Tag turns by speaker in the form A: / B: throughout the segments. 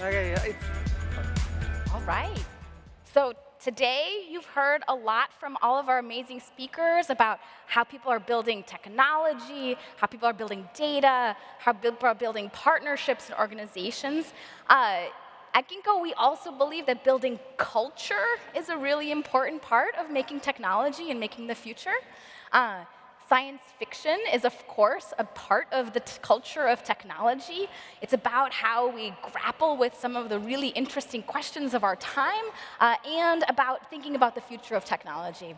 A: Okay, yeah,
B: All right. So today you've heard a lot from all of our amazing speakers about how people are building technology, how people are building data, how people are building partnerships and organizations. At Ginkgo, we also believe that building culture is a really important part of making technology and making the future. Science fiction is, of course, a part of the culture of technology. It's about how we grapple with some of the really interesting questions of our time and about thinking about the future of technology.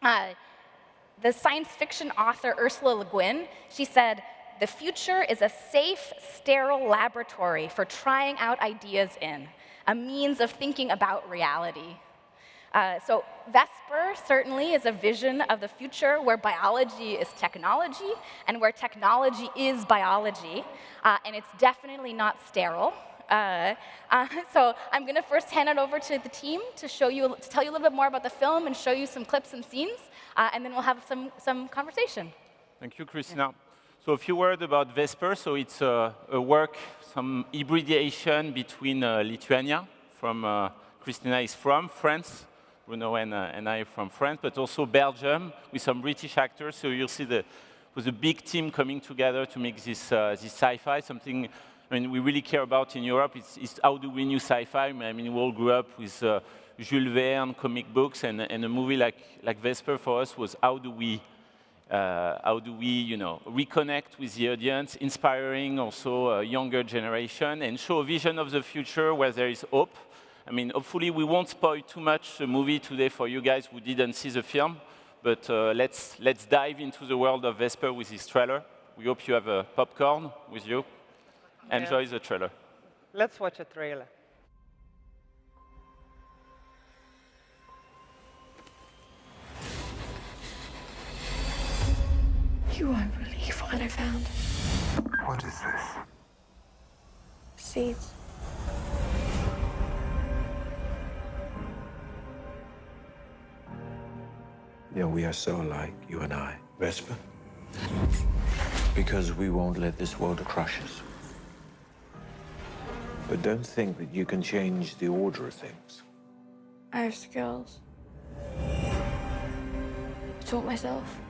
B: The science fiction author Ursula Le Guin, she said, "The future is a safe, sterile laboratory for trying out ideas in, a means of thinking about reality." So Vesper certainly is a vision of the future where biology is technology and where technology is biology, and it's definitely not sterile. So I'm going to first hand it over to the team to tell you a little bit more about the film and show you some clips and scenes, and then we'll have some conversation.
C: Thank you, Christina. So a few words about Vesper. So it's a work, some hybridization between Lithuania, from Christina is from France, Bruno and I are from France, but also Belgium with some British actors. So you'll see was a big team coming together to make this sci-fi, something we really care about in Europe. It's how do we new sci-fi? I mean, we all grew up with Jules Verne, comic books, and a movie like Vesper for us was how do we reconnect with the audience, inspiring also a younger generation, and show a vision of the future where there is hope. I mean, hopefully we won't spoil too much the movie today for you guys who didn't see the film, but let's dive into the world of Vesper with this trailer. We hope you have a popcorn with you. Enjoy the trailer.
A: let's watch a trailer.
D: You won't believe what I found.
E: What is this?
D: Seeds.
E: Yeah, we are so alike, you and I. Vesper? Because we won't let this world crush us. But don't think that you can change the order of things.
D: I have skills. I taught myself.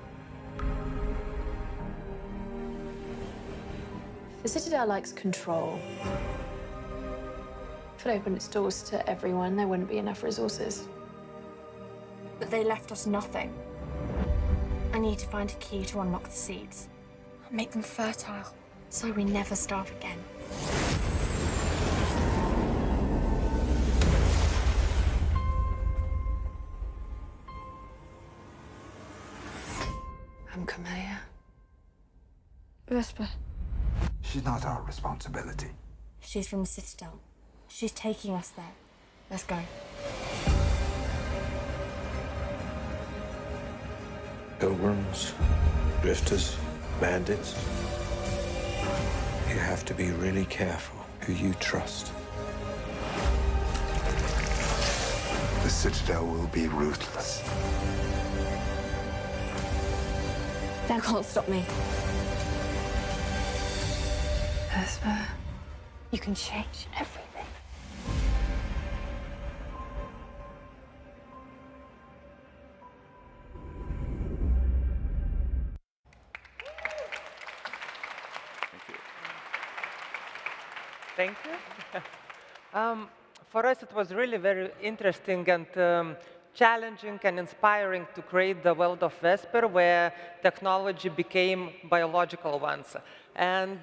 F: The Citadel likes control. If it opened its doors to everyone, there wouldn't be enough resources.
D: But they left us nothing. I need to find a key to unlock the seeds. I'll make them fertile, so we never starve again.
F: I'm Camellia.
D: Vesper.
E: She's not our responsibility.
D: She's from the Citadel. She's taking us there. Let's go.
E: Pilgrims, drifters, bandits. You have to be really careful who you trust. The Citadel will be ruthless.
D: That can't stop me.
F: Vesper, you can change everything.
A: Thank you. For us, it was really very interesting and challenging and inspiring to create the world of Vesper, where technology became biological ones. And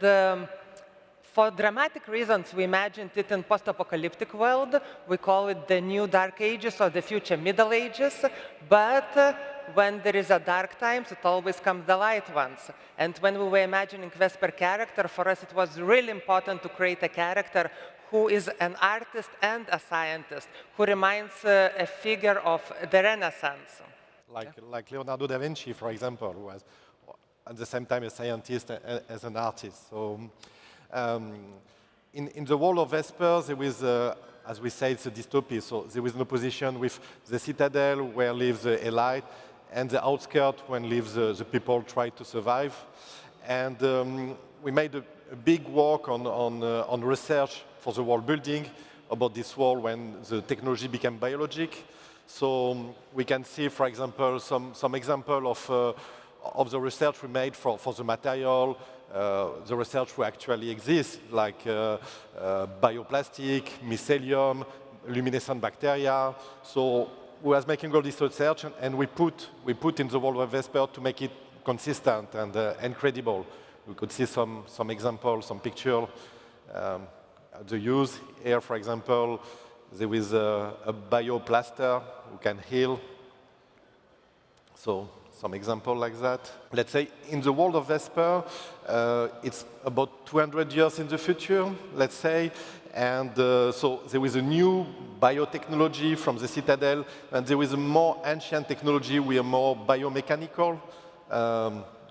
A: for dramatic reasons, we imagined it in post-apocalyptic world. We call it the new Dark Ages or the future Middle Ages. But when there is a dark times, it always comes the light ones. And when we were imagining Vesper character, for us it was really important to create a character who is an artist and a scientist, who reminds a figure of the Renaissance.
G: Like Leonardo da Vinci, for example, who was at the same time a scientist as an artist. So in the world of Vesper, there was, as we say, it's a dystopia. So there was an opposition with the Citadel, where lives the elite, and the outskirts, when lives the people try to survive. And we made a big work on research for the world building, about this world when the technology became biologic. So we can see, for example, some example of the research we made for the material, the research we actually exists, like bioplastic, mycelium, luminescent bacteria. So we was making all this research, and we put in the world of Vesper to make it consistent and credible. We could see some examples, some picture. The use here, for example, there is a bioplaster who can heal. So some example like that. Let's say in the world of Vesper, it's about 200 years in the future, let's say. And so there is a new biotechnology from the Citadel, and there is a more ancient technology. We are more biomechanical.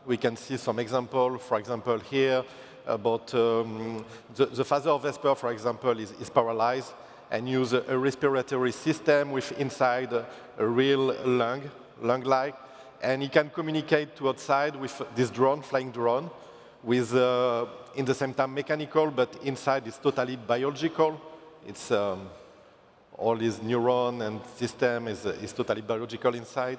G: We can see some example, for example, here, about the father of Vesper, for example, is paralyzed and use a respiratory system with inside a real lung-like, and he can communicate to outside with this drone, flying drone, with in the same time mechanical, but inside is totally biological. It's all his neuron and system is totally biological inside.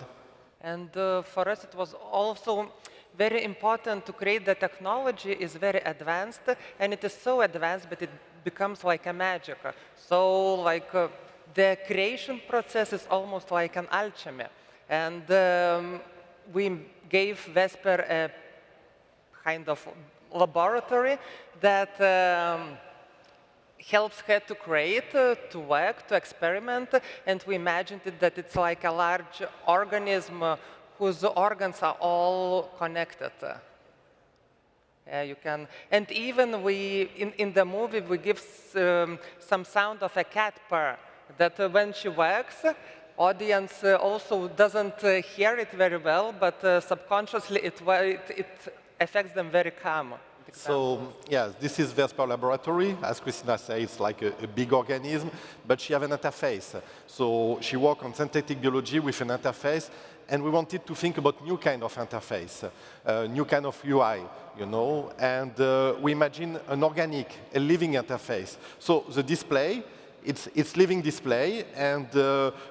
A: And for us, it was also very important to create the technology is very advanced, and it is so advanced, but it becomes like a magic. So like the creation process is almost like an alchemy. And we gave Vesper a kind of laboratory that helps her to create, to work, to experiment, and we imagined it that it's like a large organism whose organs are all connected. You can, and even in the movie, we give some sound of a cat purr, that when she works, audience also doesn't hear it very well, but subconsciously it affects them very calm.
G: So, yeah, this is Vesper Laboratory. As Christina said, it's like a big organism, but she has an interface. So she works on synthetic biology with an interface, and we wanted to think about new kind of interface, new kind of UI, you know, and we imagine an organic, a living interface. So the display, it's living display, and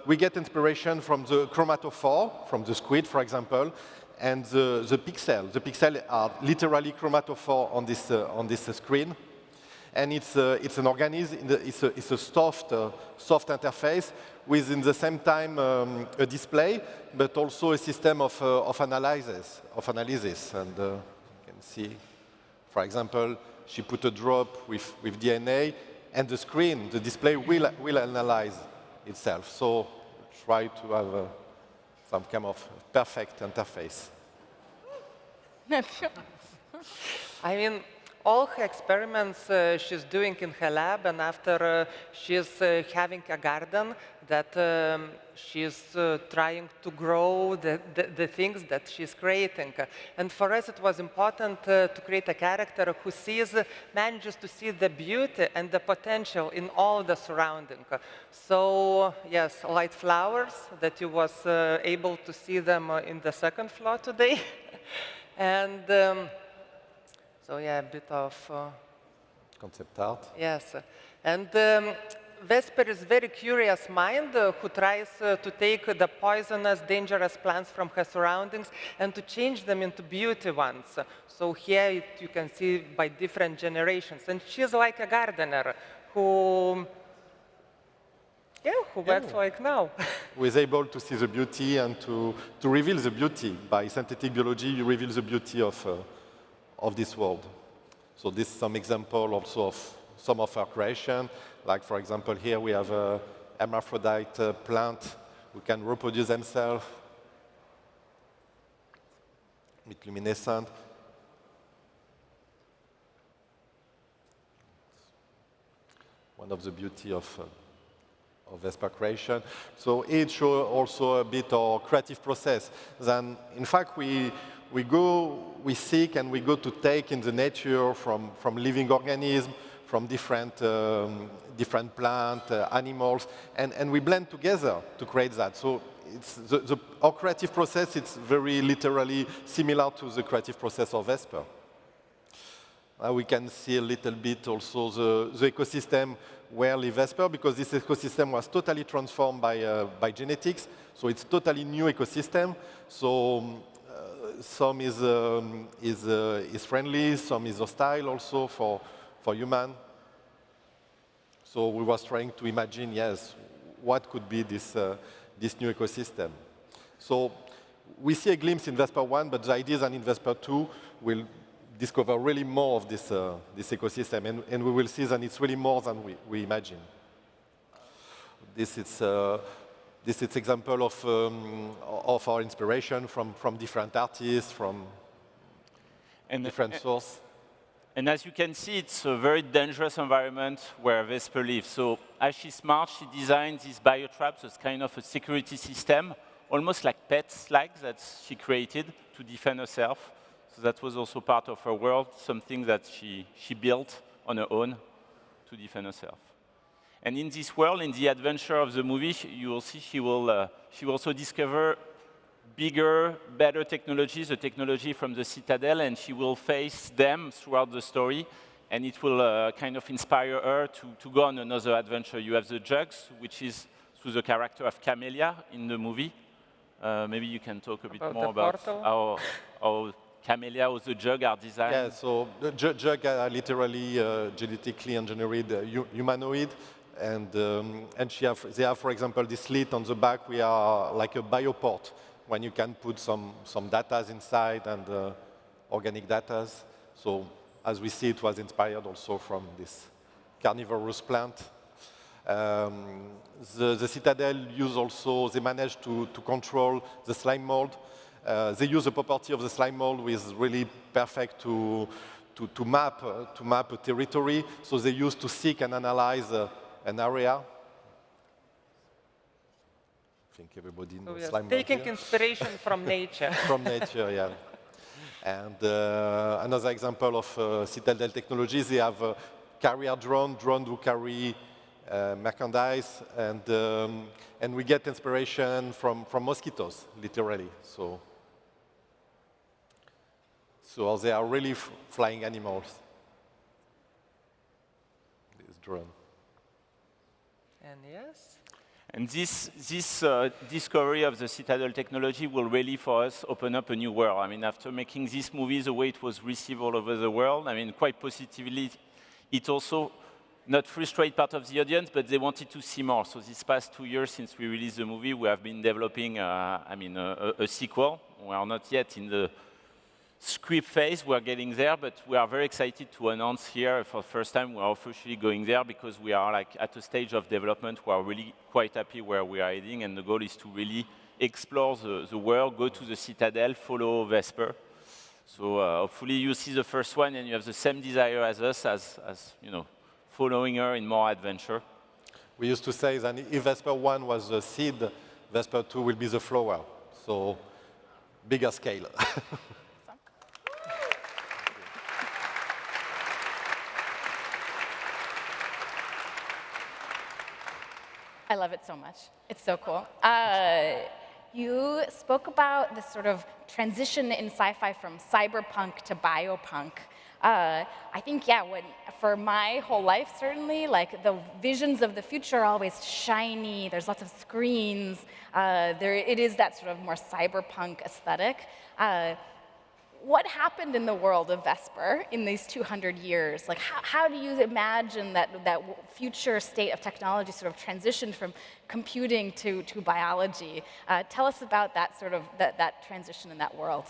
G: we get inspiration from the chromatophore, from the squid, for example, and the pixel. The pixels are literally chromatophore on this screen, and it's an organism. It's a soft interface with, in the same time, a display, but also a system of analysis. And you can see, for example, she put a drop with DNA, and the screen, the display will analyze itself. So try to have some kind of perfect interface.
A: I mean, all her experiments she's doing in her lab, and after she's having a garden that she's trying to grow the things that she's creating. And for us, it was important to create a character who manages to see the beauty and the potential in all the surrounding. So yes, light flowers that you was able to see them in the second floor today. And so yeah, a bit of
G: concept art.
A: Yes, and Vesper is very curious mind who tries to take the poisonous, dangerous plants from her surroundings and to change them into beauty ones. So here you can see by different generations, and she's like a gardener who works like now.
G: Who is able to see the beauty and to reveal the beauty. By synthetic biology, you reveal the beauty of this world. So this is some example also of some of our creation. Like, for example, here we have a hermaphrodite plant who can reproduce themselves with luminescent. One of the beauty of Vesper creation. So it shows also a bit of creative process. Then, in fact, we seek and we go to take in the nature from living organisms, from different plant, animals, and we blend together to create that. So it's our creative process, it's very literally similar to the creative process of Vesper. We can see a little bit also the ecosystem where live Vesper, because this ecosystem was totally transformed by genetics. So it's totally new ecosystem. So some is friendly, some is hostile also for human. So we was trying to imagine, yes, what could be this new ecosystem. So we see a glimpse in Vesper 1, but the idea is that in Vesper 2 we'll discover really more of this ecosystem, and we will see that it's really more than we imagine. This is example of our inspiration from different artists, from different sources.
C: And as you can see, it's a very dangerous environment where Vesper lives. So as she's smart, she designed these biotraps as kind of a security system, almost like pets-like, that she created to defend herself. So that was also part of her world, something that she built on her own to defend herself. And in this world, in the adventure of the movie, you will see she will also discover bigger, better technologies, the technology from the Citadel, and she will face them throughout the story, and it will kind of inspire her to go on another adventure. You have the jugs, which is through the character of Camellia in the movie. Maybe you can talk a bit more about how Camellia or the jug are designed.
G: Yeah, so the jug are literally genetically engineered humanoid, and they have, for example, this slit on the back. We are like a bioport, when you can put some data inside and organic data. So as we see, it was inspired also from this carnivorous plant. The Citadel use also, they managed to control the slime mold. They use the property of the slime mold, which is really perfect to map a territory. So they used to seek and analyze an area. I think everybody knows slime mold.
A: Taking inspiration from nature.
G: From nature, yeah. And another example of Citadel technologies, they have a carrier drone who carry merchandise, and we get inspiration from mosquitoes, literally. So they are really flying animals, this drone.
A: And yes?
C: And this discovery of the Citadel technology will really, for us, open up a new world. I mean, after making this movie, the way it was received all over the world, I mean, quite positively, it also not frustrate part of the audience, but they wanted to see more. So these past 2 years since we released the movie, we have been developing, a sequel. We are not yet in the script phase, we're getting there, but we are very excited to announce here for the first time we are officially going there, because we are like at a stage of development. We are really quite happy where we are heading, and the goal is to really explore the world, go to the Citadel, follow Vesper. So hopefully you see the first one and you have the same desire as us, as you know, following her in more adventure.
G: We used to say that if Vesper 1 was the seed, Vesper 2 will be the flower. So bigger scale.
B: I love it so much. It's so cool. You spoke about this sort of transition in sci-fi from cyberpunk to biopunk. I think, yeah, for my whole life, certainly, like the visions of the future are always shiny. There's lots of screens. It is that sort of more cyberpunk aesthetic. What happened in the world of Vesper in these 200 years? Like, how do you imagine that future state of technology sort of transitioned from computing to biology? Tell us about that sort of that transition in that world.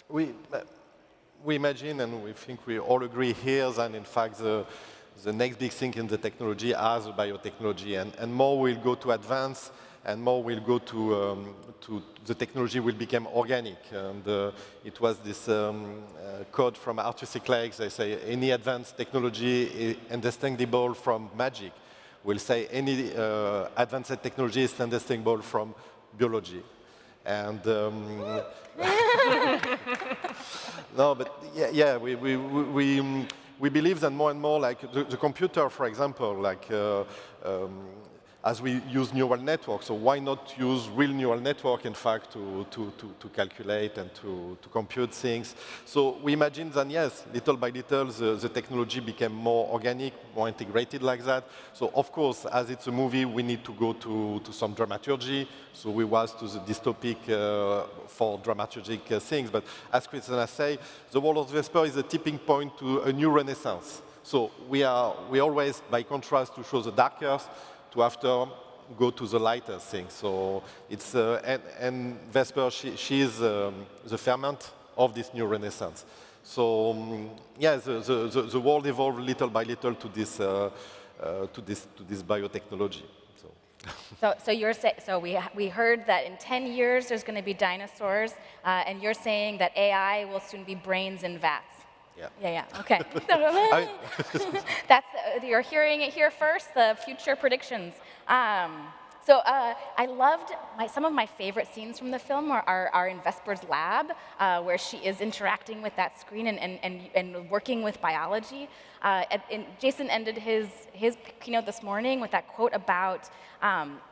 G: We imagine, and we think we all agree here, that in fact the next big thing in the technology is biotechnology, and more will go to advance, and more will go to the technology will become organic. And it was this code from Artistry. They say any advanced technology is indistinguishable from magic. We'll say any advanced technology is indistinguishable from biology. And no, but yeah, we believe that more and more, like the computer, for example, like as we use neural networks. So why not use real neural network, in fact, to calculate and to compute things? So we imagine that, yes, little by little, the technology became more organic, more integrated like that. So of course, as it's a movie, we need to go to some dramaturgy. So we was to the dystopic for dramaturgic things. But as Christina said, the world of Vesper is a tipping point to a new renaissance. So we always, by contrast, to show the darker, to after go to the lighter things. So it's, and Vesper, she is the ferment of this new renaissance. So yeah, the world evolved little by little to this biotechnology.
B: So we heard that in 10 years there's going to be dinosaurs, and you're saying that AI will soon be brains in vats. Yeah. Okay. You're hearing it here first. The future predictions. I loved some of my favorite scenes from the film are in Vesper's lab, where she is interacting with that screen and working with biology. And Jason ended his keynote this morning with that quote about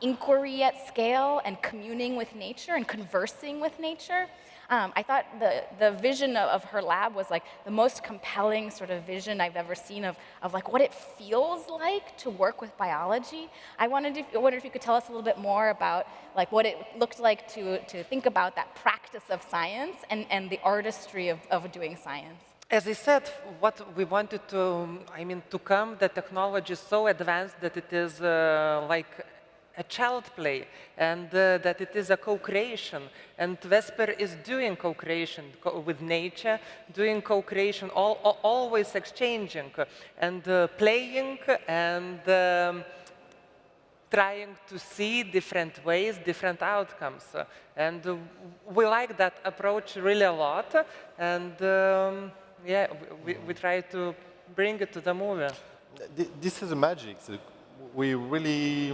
B: inquiry at scale and communing with nature and conversing with nature. I thought the vision of her lab was like the most compelling sort of vision I've ever seen of like what it feels like to work with biology. I wondered if you could tell us a little bit more about like what it looked like to think about that practice of science and the artistry of doing science.
A: As I said, what we wanted to come, the technology is so advanced that it is like a child play, and that it is a co-creation. And Vesper is doing co-creation with nature, doing co-creation, always exchanging and playing and trying to see different ways, different outcomes. And we like that approach really a lot. And yeah, we try to bring it to the movie.
G: This is a magic. We really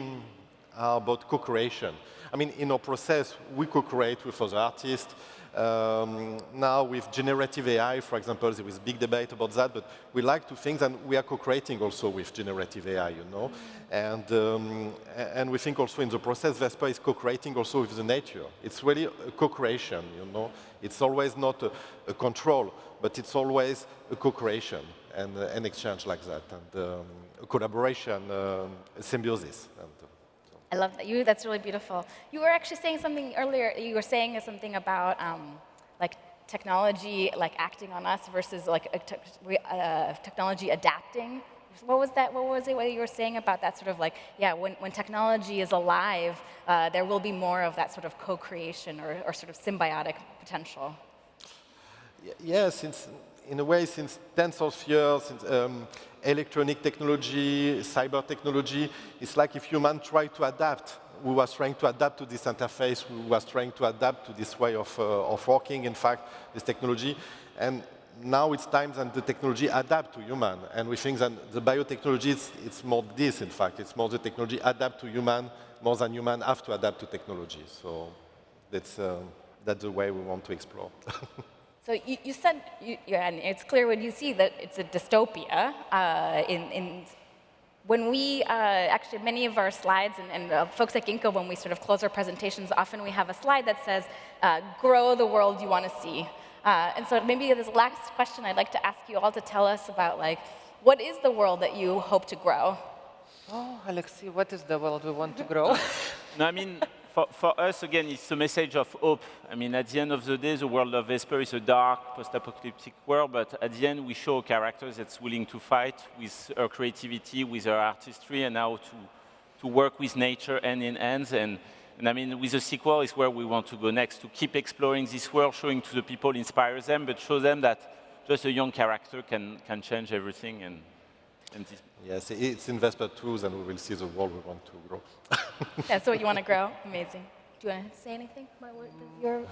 G: are about co-creation. I mean, in our process, we co-create with other artists. Now with generative AI, for example, there is big debate about that, but we like to think that we are co-creating also with generative AI, you know. And we think also in the process, Vesper is co-creating also with the nature. It's really a co-creation, you know. It's always not a control, but it's always a co-creation and an exchange like that, and a collaboration, a symbiosis.
B: I love that. That's really beautiful. You were actually saying something earlier. You were saying something about like technology, like acting on us versus like technology adapting. What was that? What was it? What you were saying about that sort of like, yeah, when technology is alive, there will be more of that sort of co-creation or sort of symbiotic potential.
G: Yeah, in a way, since tens of years, since, electronic technology, cyber technology, it's like if humans try to adapt. We was trying to adapt to this interface. We was trying to adapt to this way of working, in fact, this technology. And now it's time that the technology adapt to human. And we think that the biotechnology, it's more this, in fact. It's more the technology adapt to human, more than human have to adapt to technology. So that's the way we want to explore.
B: So you said, and it's clear when you see that it's a dystopia. When we, actually many of our slides, and folks at Ginkgo, when we sort of close our presentations, often we have a slide that says, grow the world you want to see. And so maybe this last question I'd like to ask you all to tell us about, like, what is the world that you hope to grow?
A: Oh, Alexei, what is the world we want to grow?
C: No, I mean, for us, again, it's a message of hope. I mean, at the end of the day, the world of Vesper is a dark, post-apocalyptic world, but at the end, we show a character that's willing to fight with her creativity, with her artistry, and how to work with nature hand in hand. And I mean, with the sequel is where we want to go next, to keep exploring this world, showing to the people, inspire them, but show them that just a young character can change everything. And this.
G: Yes, it's in Vesper 2, and we will see the world we want to grow.
B: That's what you want to grow? Amazing. Do you want to say anything about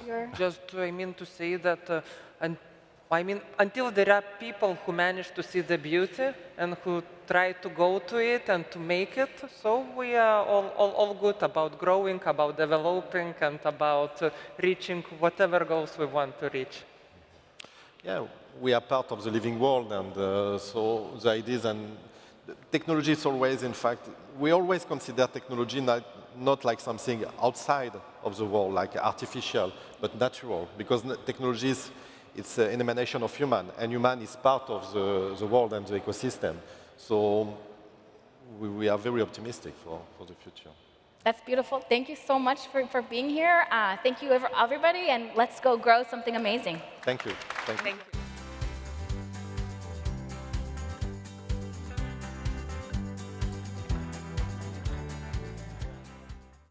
B: your...
A: Just, I mean to say that, until there are people who manage to see the beauty and who try to go to it and to make it, so we are all good about growing, about developing, and about reaching whatever goals we want to reach.
G: Yeah, we are part of the living world, and so the idea is technology is always, in fact, we always consider technology not like something outside of the world, like artificial, but natural, because technology is it's an emanation of human, and human is part of the world and the ecosystem. So we are very optimistic for the future.
B: That's beautiful. Thank you so much for being here. Thank you, everybody, and let's go grow something amazing.
G: Thank you. Thank you.
A: Thank you.